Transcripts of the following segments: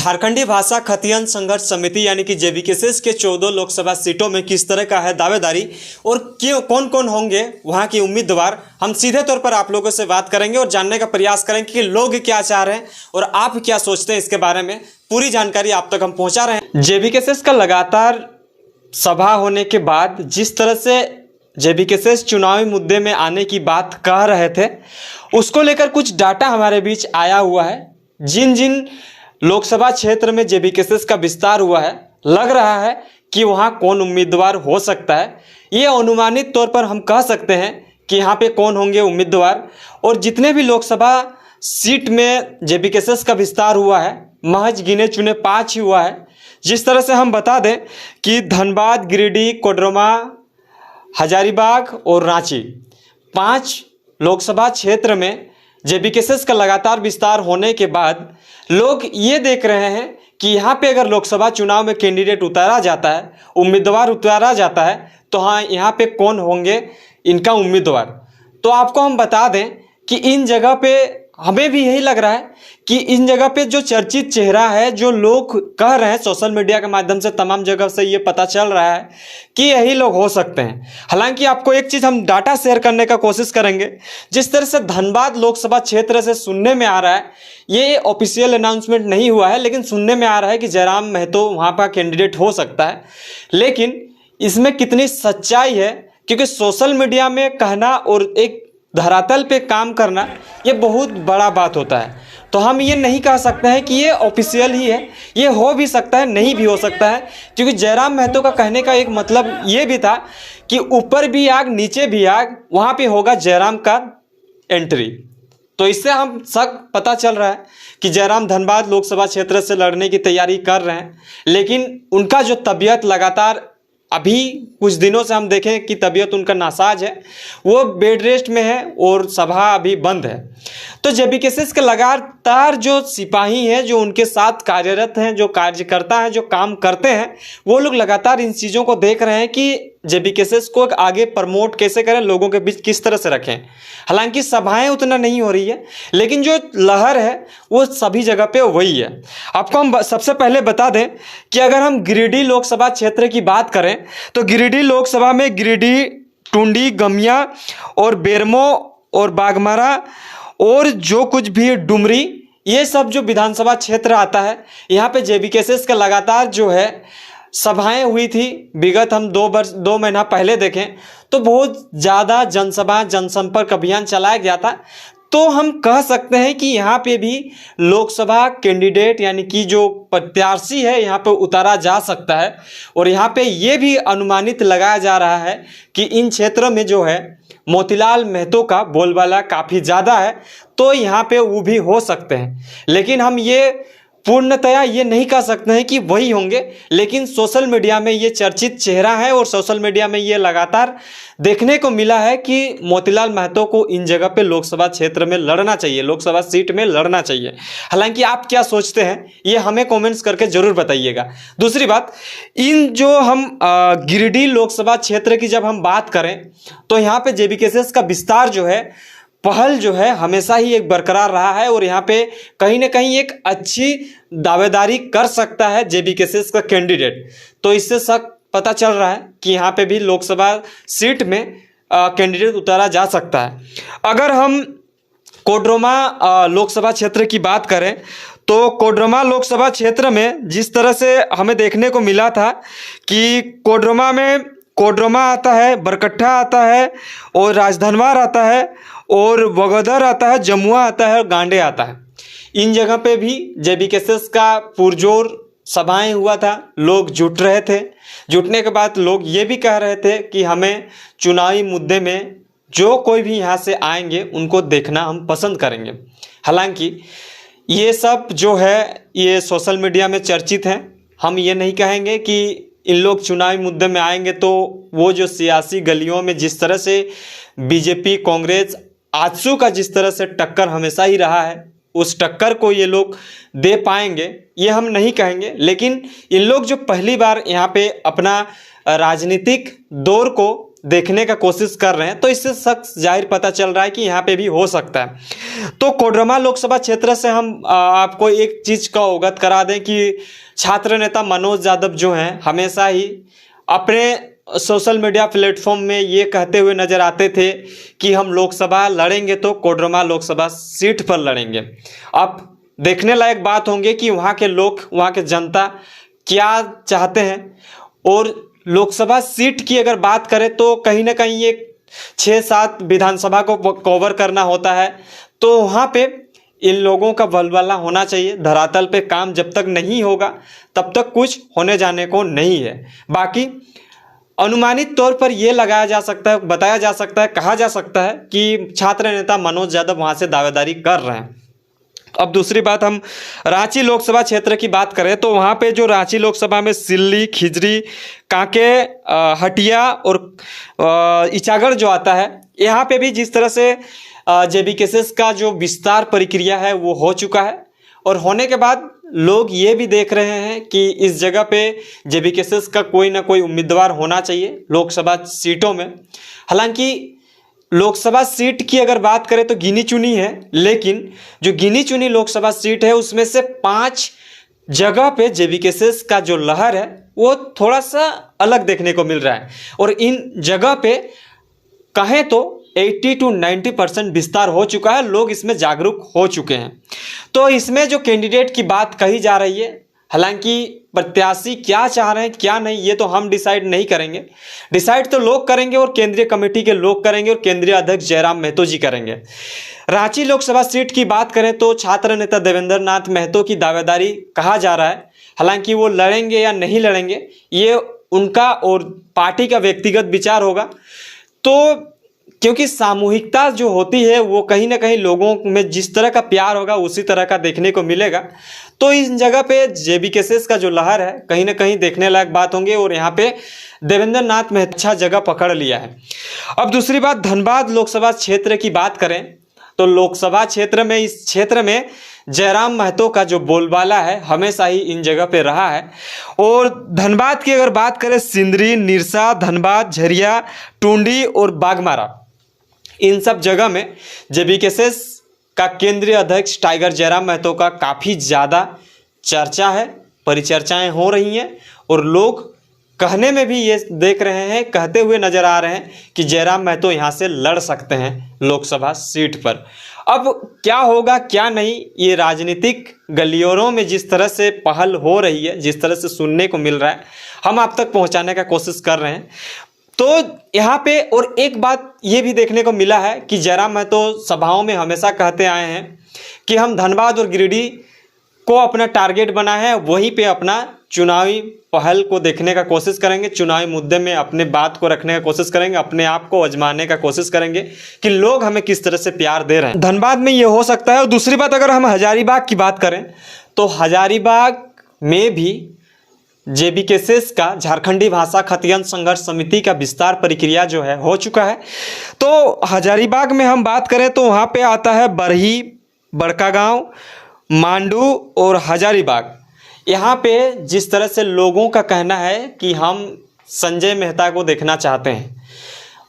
झारखंडी भाषा खतियन संघर्ष समिति यानी कि जेबीकेएस के 14 लोकसभा सीटों में किस तरह का है दावेदारी और क्यों कौन कौन होंगे वहां के उम्मीदवार, हम सीधे तौर पर आप लोगों से बात करेंगे और जानने का प्रयास करेंगे कि लोग क्या चाह रहे हैं और आप क्या सोचते हैं इसके बारे में। पूरी जानकारी आप तक हम पहुंचा रहे हैं। जेबीकेएस का लगातार सभा होने के बाद जिस तरह से जेबीकेएस चुनावी मुद्दे में आने की बात कह रहे थे, उसको लेकर कुछ डाटा हमारे बीच आया हुआ है। जिन जिन लोकसभा क्षेत्र में जेबीकेएस का विस्तार हुआ है, लग रहा है कि वहां कौन उम्मीदवार हो सकता है। ये अनुमानित तौर पर हम कह सकते हैं कि यहाँ पे कौन होंगे उम्मीदवार। और जितने भी लोकसभा सीट में जेबीकेएस का विस्तार हुआ है, महज गिने चुने 5 ही हुआ है। जिस तरह से हम बता दें कि धनबाद, गिरिडीह, कोडरमा, हजारीबाग और रांची 5 लोकसभा क्षेत्र में जेबीकेएस का लगातार विस्तार होने के बाद लोग ये देख रहे हैं कि यहाँ पे अगर लोकसभा चुनाव में कैंडिडेट उतारा जाता है, उम्मीदवार उतारा जाता है, तो हाँ यहाँ पे कौन होंगे इनका उम्मीदवार। तो आपको हम बता दें कि इन जगह पे हमें भी यही लग रहा है कि इन जगह पे जो चर्चित चेहरा है, जो लोग कह रहे हैं सोशल मीडिया के माध्यम से तमाम जगह से ये पता चल रहा है कि यही लोग हो सकते हैं। हालांकि आपको एक चीज़ हम डाटा शेयर करने का कोशिश करेंगे। जिस तरह से धनबाद लोकसभा क्षेत्र से सुनने में आ रहा है, ये ऑफिशियल अनाउंसमेंट नहीं हुआ है, लेकिन सुनने में आ रहा है कि जयराम महतो वहाँ पर कैंडिडेट हो सकता है। लेकिन इसमें कितनी सच्चाई है, क्योंकि सोशल मीडिया में कहना और एक धरातल पे काम करना ये बहुत बड़ा बात होता है। तो हम ये नहीं कह सकते हैं कि ये ऑफिशियल ही है, ये हो भी सकता है, नहीं भी हो सकता है। क्योंकि जयराम महतो का कहने का एक मतलब ये भी था कि ऊपर भी आग नीचे भी आग, वहाँ पे होगा जयराम का एंट्री। तो इससे हम शक पता चल रहा है कि जयराम धनबाद लोकसभा क्षेत्र से लड़ने की तैयारी कर रहे हैं, लेकिन उनका जो तबीयत लगातार अभी कुछ दिनों से हम देखें कि तबीयत उनका नासाज है, वो बेड रेस्ट में है और सभा अभी बंद है। तो जेबीकेएस के लगातार जो सिपाही हैं, जो उनके साथ कार्यरत हैं, जो कार्यकर्ता हैं, जो काम करते हैं, वो लोग लगातार इन चीज़ों को देख रहे हैं कि जेबीकेएस को आगे प्रमोट कैसे करें, लोगों के बीच किस तरह से रखें। हालांकि सभाएं उतना नहीं हो रही है, लेकिन जो लहर है वो सभी जगह पे वही है। आपको हम सबसे पहले बता दें कि अगर हम गिरिडीह लोकसभा क्षेत्र की बात करें तो गिरिडीह लोकसभा में गिरिडीह, टुंडी, गमिया और बेरमो और बाघमारा और जो कुछ भी डुमरी, ये सब जो विधानसभा क्षेत्र आता है, यहाँ पे जेबीकेएस का लगातार जो है सभाएं हुई थी। विगत हम 2 महीना पहले देखें तो बहुत ज़्यादा जनसभा, जनसंपर्क अभियान चलाया गया था। तो हम कह सकते हैं कि यहाँ पे भी लोकसभा कैंडिडेट यानी कि जो प्रत्याशी है यहाँ पे उतारा जा सकता है। और यहाँ पे ये भी अनुमानित लगाया जा रहा है कि इन क्षेत्रों में जो है मोतीलाल महतो का बोलबाला काफ़ी ज़्यादा है, तो यहाँ पे वो भी हो सकते हैं। लेकिन हम ये पूर्णतया ये नहीं कह सकते हैं कि वही होंगे, लेकिन सोशल मीडिया में ये चर्चित चेहरा है और सोशल मीडिया में ये लगातार देखने को मिला है कि मोतीलाल महतो को इन जगह पे लोकसभा क्षेत्र में लड़ना चाहिए, लोकसभा सीट में लड़ना चाहिए। हालांकि आप क्या सोचते हैं ये हमें कमेंट्स करके ज़रूर बताइएगा। दूसरी बात, इन जो हम गिरिडीह लोकसभा क्षेत्र की जब हम बात करें तो यहाँ पर जेबीकेएस का विस्तार जो है, पहल जो है हमेशा ही एक बरकरार रहा है और यहाँ पे कहीं ना कहीं एक अच्छी दावेदारी कर सकता है जेबीकेएस का कैंडिडेट। तो इससे शक पता चल रहा है कि यहाँ पे भी लोकसभा सीट में कैंडिडेट उतारा जा सकता है। अगर हम कोडरमा लोकसभा क्षेत्र की बात करें तो कोडरमा लोकसभा क्षेत्र में जिस तरह से हमें देखने को मिला था कि कोडरमा में कोडरमा आता है, बरकट्ठा आता है और राजधनवार आता है और बगोदर आता है, जमुआ आता है और गांडे आता है। इन जगह पे भी जेबीकेएस का पुरजोर सभाएं हुआ था, लोग जुट रहे थे। जुटने के बाद लोग ये भी कह रहे थे कि हमें चुनावी मुद्दे में जो कोई भी यहाँ से आएंगे उनको देखना हम पसंद करेंगे। हालांकि ये सब जो है ये सोशल मीडिया में चर्चित हैं। हम ये नहीं कहेंगे कि इन लोग चुनावी मुद्दे में आएंगे तो वो जो सियासी गलियों में जिस तरह से बीजेपी, कांग्रेस, आजसू का जिस तरह से टक्कर हमेशा ही रहा है, उस टक्कर को ये लोग दे पाएंगे ये हम नहीं कहेंगे। लेकिन इन लोग जो पहली बार यहाँ पे अपना राजनीतिक दौर को देखने का कोशिश कर रहे हैं, तो इससे सख्त जाहिर पता चल रहा है कि यहाँ पे भी हो सकता है। तो कोडरमा लोकसभा क्षेत्र से हम आपको एक चीज़ का अवगत करा दें कि छात्र नेता मनोज यादव जो हैं हमेशा ही अपने सोशल मीडिया प्लेटफॉर्म में ये कहते हुए नज़र आते थे कि हम लोकसभा लड़ेंगे तो कोडरमा लोकसभा सीट पर लड़ेंगे। अब देखने लायक बात होंगे कि वहाँ के लोग, वहाँ के जनता क्या चाहते हैं। और लोकसभा सीट की अगर बात करें तो कहीं ना कहीं ये 6-7 विधानसभा को कवर करना होता है, तो वहाँ पे इन लोगों का बलबला होना चाहिए। धरातल पे काम जब तक नहीं होगा तब तक कुछ होने जाने को नहीं है। बाकी अनुमानित तौर पर यह लगाया जा सकता है, बताया जा सकता है, कहा जा सकता है कि छात्र नेता मनोज यादव वहाँ से दावेदारी कर रहे हैं। अब दूसरी बात, हम रांची लोकसभा क्षेत्र की बात करें तो वहाँ पे जो रांची लोकसभा में सिल्ली, खिजरी, कांके, हटिया और इचागढ़ जो आता है, यहाँ पे भी जिस तरह से जेबीकेएसएस का जो विस्तार प्रक्रिया है वो हो चुका है। और होने के बाद लोग ये भी देख रहे हैं कि इस जगह पे जेबीकेएसएस का कोई ना कोई उम्मीदवार होना चाहिए लोकसभा सीटों में। हालांकि लोकसभा सीट की अगर बात करें तो गिनी चुनी है, लेकिन जो गिनी चुनी लोकसभा सीट है उसमें से 5 जगह पे जेबीकेएसएस का जो लहर है वो थोड़ा सा अलग देखने को मिल रहा है। और इन जगह पे कहें तो 80 to 90% विस्तार हो चुका है, लोग इसमें जागरूक हो चुके हैं। तो इसमें जो कैंडिडेट की बात कही जा रही है, हालांकि प्रत्याशी क्या चाह रहे हैं क्या नहीं ये तो हम डिसाइड नहीं करेंगे, डिसाइड तो लोग करेंगे और केंद्रीय कमेटी के लोग करेंगे और केंद्रीय अध्यक्ष जयराम महतो जी करेंगे। रांची लोकसभा सीट की बात करें तो छात्र नेता देवेंद्र नाथ महतो की दावेदारी कहा जा रहा है। हालांकि वो लड़ेंगे या नहीं लड़ेंगे ये उनका और पार्टी का व्यक्तिगत विचार होगा। तो क्योंकि सामूहिकता जो होती है वो कहीं ना कहीं लोगों में जिस तरह का प्यार होगा उसी तरह का देखने को मिलेगा। तो इस जगह पे जेबीकेएसएस का जो लहर है कहीं ना कहीं देखने लायक बात होंगे और यहाँ पे देवेंद्र नाथ में अच्छा जगह पकड़ लिया है। अब दूसरी बात, धनबाद लोकसभा क्षेत्र की बात करें तो लोकसभा क्षेत्र में, इस क्षेत्र में जयराम महतो का जो बोलबाला है हमेशा ही इन जगह पे रहा है। और धनबाद की अगर बात करें, सिंदरी, निरसा, धनबाद, झरिया, टुंडी और बागमारा, इन सब जगह में जेबीकेएसएस का केंद्रीय अध्यक्ष टाइगर जयराम महतो का काफ़ी ज़्यादा चर्चा है, परिचर्चाएं हो रही हैं और लोग कहने में भी ये देख रहे हैं, कहते हुए नज़र आ रहे हैं कि जयराम महतो यहाँ से लड़ सकते हैं लोकसभा सीट पर। अब क्या होगा क्या नहीं, ये राजनीतिक गलियोरों में जिस तरह से पहल हो रही है, जिस तरह से सुनने को मिल रहा है, हम आप तक पहुँचाने का कोशिश कर रहे हैं। तो यहाँ पे और एक बात ये भी देखने को मिला है कि जयराम महतो सभाओं में हमेशा कहते आए हैं कि हम धनबाद और गिरिडीह को अपना टारगेट बना है, वहीं पे अपना चुनावी पहल को देखने का कोशिश करेंगे, चुनावी मुद्दे में अपने बात को रखने का कोशिश करेंगे, अपने आप को आजमाने का कोशिश करेंगे कि लोग हमें किस तरह से प्यार दे रहे हैं। धनबाद में ये हो सकता है। और दूसरी बात, अगर हम हजारीबाग की बात करें तो हजारीबाग में भी जेबीकेएसएस का झारखंडी भाषा खतियन संघर्ष समिति का विस्तार प्रक्रिया जो है हो चुका है। तो हजारीबाग में हम बात करें तो वहाँ पे आता है बरही, बड़कागांव, मांडू और हजारीबाग। यहाँ पे जिस तरह से लोगों का कहना है कि हम संजय मेहता को देखना चाहते हैं,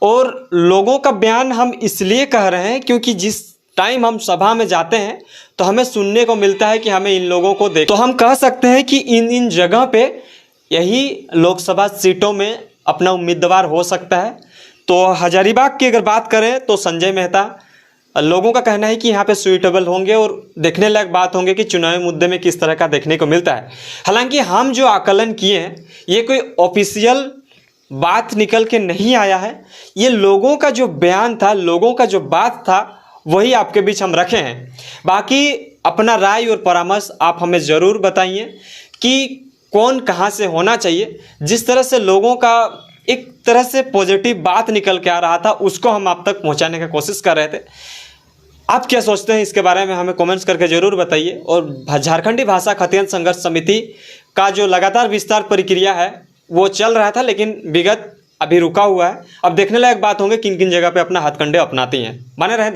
और लोगों का बयान हम इसलिए कह रहे हैं क्योंकि जिस टाइम हम सभा में जाते हैं तो हमें सुनने को मिलता है कि हमें इन लोगों को देख, तो हम कह सकते हैं कि इन जगह पे यही लोकसभा सीटों में अपना उम्मीदवार हो सकता है। तो हजारीबाग की अगर बात करें तो संजय मेहता, लोगों का कहना है कि यहाँ पे सुइटेबल होंगे और देखने लायक बात होंगे कि चुनावी मुद्दे में किस तरह का देखने को मिलता है। हालांकि हम जो आकलन किए हैं ये कोई ऑफिशियल बात निकल के नहीं आया है, ये लोगों का जो बयान था, लोगों का जो बात था वही आपके बीच हम रखे हैं। बाकी अपना राय और परामर्श आप हमें ज़रूर बताइए कि कौन कहाँ से होना चाहिए। जिस तरह से लोगों का एक तरह से पॉजिटिव बात निकल के आ रहा था उसको हम आप तक पहुँचाने की कोशिश कर रहे थे। आप क्या सोचते हैं इसके बारे में हमें कमेंट्स करके ज़रूर बताइए। और झारखंडी भाषा खतियन संघर्ष समिति का जो लगातार विस्तार प्रक्रिया है वो चल रहा था, लेकिन विगत अभी रुका हुआ है। अब देखने लायक बात होंगे किन किन जगह पे अपना हथकंडे अपनाती हैं। बने रहें।